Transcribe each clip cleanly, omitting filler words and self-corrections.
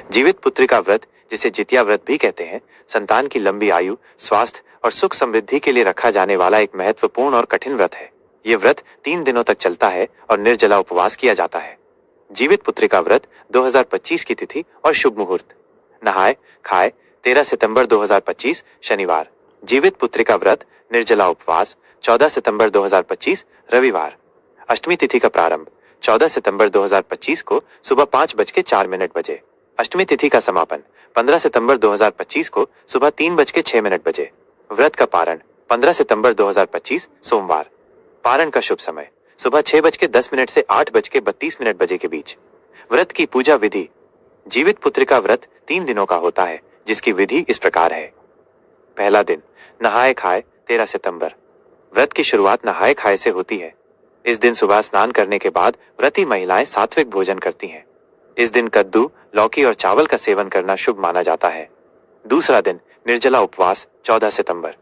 जीवित पुत्रिका व्रत, जिसे जितिया व्रत भी कहते हैं, संतान की लंबी आयु, स्वास्थ्य और सुख समृद्धि के लिए रखा जाने वाला एक महत्वपूर्ण और कठिन व्रत है। ये व्रत 3 दिनों तक चलता है और निर्जला उपवास किया जाता है। जीवित पुत्रिका व्रत 2025 की तिथि और शुभ मुहूर्त। नहाय खाए 13 सितंबर 2025 शनिवार। जीवित पुत्रिका व्रत निर्जला उपवास 14 सितंबर 2025 रविवार। अष्टमी तिथि का प्रारंभ 14 सितंबर 2025 को सुबह 5:04 बजे। अष्टमी तिथि का समापन 15 सितंबर 2025 को सुबह 3:06 बजे। व्रत का पारण 15 सितंबर 2025 सोमवार। पारण का शुभ समय सुबह 6:10 से 8:32 बजे के बीच। व्रत की पूजा विधि। जीवित पुत्रिका व्रत 3 दिनों का होता है, जिसकी विधि इस प्रकार है। पहला दिन नहाए खाए 13 सितंबर। व्रत की शुरुआत नहाए खाए से होती है। इस दिन सुबह स्नान करने के बाद व्रती महिलाएं सात्विक भोजन करती हैं। इस दिन कद्दू, लौकी और चावल का सेवन करना शुभ माना जाता है। दूसरा दिन निर्जला उपवास 14 सितंबर।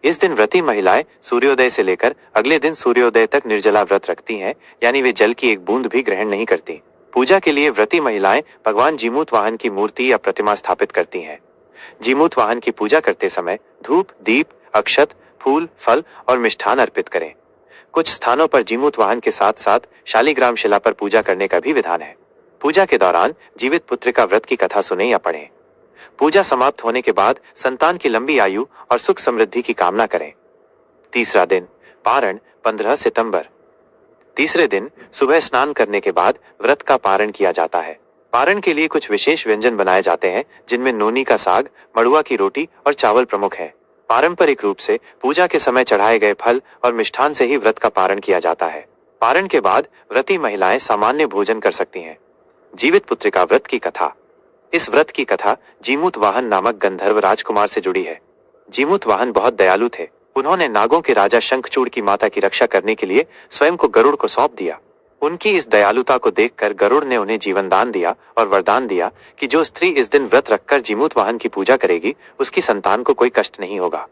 इस दिन व्रती महिलाएं सूर्योदय से लेकर अगले दिन सूर्योदय तक निर्जला व्रत रखती हैं, यानी वे जल की एक बूंद भी ग्रहण नहीं करती। पूजा के लिए व्रती महिलाएं भगवान जीमूत वाहन की मूर्ति या प्रतिमा स्थापित करती हैं। जीमूत वाहन की पूजा करते समय धूप, दीप, अक्षत, फूल, फल और मिष्ठान अर्पित करें। कुछ स्थानों पर जीमूत वाहन के साथ साथ शालिग्राम शिला पर पूजा करने का भी विधान है। पूजा के दौरान जीवित पुत्रिका व्रत की कथा सुने या पढ़ें। पूजा समाप्त होने के बाद संतान की लंबी आयु और सुख समृद्धि की कामना करें। तीसरा दिन पारण 15 सितंबर। तीसरे दिन सुबह स्नान करने के बाद व्रत का पारण किया जाता है। पारण के लिए कुछ विशेष व्यंजन बनाए जाते हैं, जिनमें नोनी का साग, मड़ुआ की रोटी और चावल प्रमुख है। पारंपरिक रूप से पूजा के समय चढ़ाए गए फल और मिष्ठान से ही व्रत का पारण किया जाता है। पारण के बाद व्रती महिलाएं सामान्य भोजन कर सकती हैं। जीवित पुत्रिका व्रत की कथा। इस व्रत की कथा जीमूत वाहन नामक गंधर्व राजकुमार से जुड़ी है। जीमूत वाहन बहुत दयालु थे। उन्होंने नागों के राजा शंखचूड़ की माता की रक्षा करने के लिए स्वयं को गरुड़ को सौंप दिया। उनकी इस दयालुता को देखकर गरुड़ ने उन्हें जीवन दान दिया और वरदान दिया कि जो स्त्री इस दिन व्रत रखकर जीमूत वाहन की पूजा करेगी, उसकी संतान को कोई कष्ट नहीं होगा।